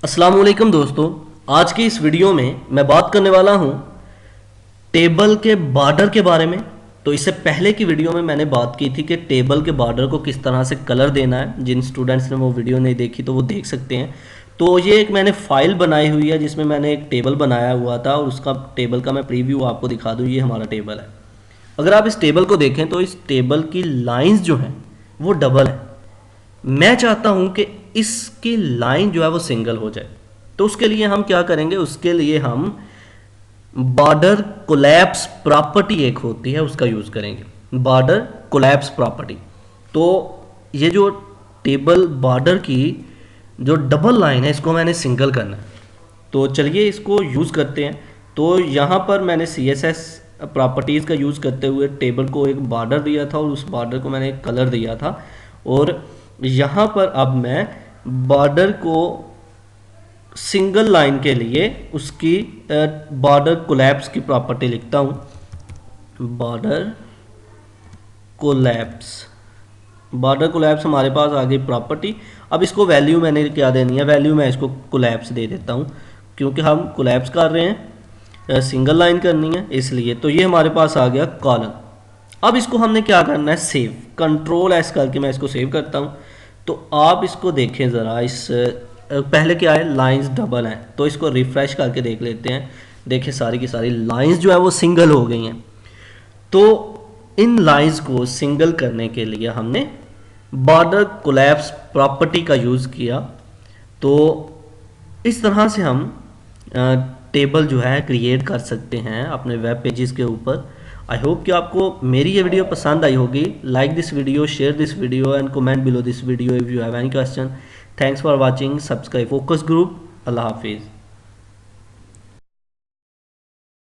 अस्सलाम वालेकुम दोस्तों। आज की इस वीडियो में मैं बात करने वाला हूँ टेबल के बॉर्डर के बारे में। तो इससे पहले की वीडियो में मैंने बात की थी कि टेबल के बॉर्डर को किस तरह से कलर देना है। जिन स्टूडेंट्स ने वो वीडियो नहीं देखी तो वो देख सकते हैं। तो ये एक मैंने फाइल बनाई हुई है जिसमें मैंने एक टेबल बनाया हुआ था और उसका टेबल का मैं प्रीव्यू आपको दिखा दूँ। ये हमारा टेबल है। अगर आप इस टेबल को देखें तो इस टेबल की लाइंस जो हैं वो डबल है। मैं चाहता हूं कि इसकी लाइन जो है वो सिंगल हो जाए। तो उसके लिए हम क्या करेंगे, उसके लिए हम बॉर्डर कोलैप्स प्रॉपर्टी एक होती है उसका यूज करेंगे। Border collapse property. तो ये जो टेबल बॉर्डर की जो डबल लाइन है इसको मैंने सिंगल करना है। तो चलिए इसको यूज़ करते हैं। तो यहाँ पर मैंने सी एस एस प्रॉपर्टीज़ का यूज़ करते हुए टेबल को एक बॉर्डर दिया था और उस बॉर्डर को मैंने एक कलर दिया था। और यहाँ पर अब मैं बॉर्डर को सिंगल लाइन के लिए उसकी बॉर्डर कोलैप्स की प्रॉपर्टी लिखता हूँ। बॉर्डर कोलैप्स, बॉर्डर कोलैप्स हमारे पास आ गई प्रॉपर्टी। अब इसको वैल्यू मैंने क्या देनी है, वैल्यू मैं इसको कोलैप्स दे देता हूँ क्योंकि हम कोलैप्स कर रहे हैं, सिंगल लाइन करनी है इसलिए। तो ये हमारे पास आ गया कॉलम। अब इसको हमने क्या करना है, सेव। कंट्रोल एस करके मैं इसको सेव करता हूँ। तो आप इसको देखें ज़रा, इस पहले क्या है, लाइंस डबल हैं। तो इसको रिफ्रेश करके देख लेते हैं। देखिए सारी की सारी लाइंस जो है वो सिंगल हो गई हैं। तो इन लाइंस को सिंगल करने के लिए हमने बॉर्डर कोलैप्स प्रॉपर्टी का यूज़ किया। तो इस तरह से हम टेबल जो है क्रिएट कर सकते हैं अपने वेब पेजेस के ऊपर। आई होप कि आपको मेरी ये वीडियो पसंद आई होगी। Like this video, share this video and comment below this video if you have any question. Thanks for watching. Subscribe focus group. अल्लाह हाफिज़।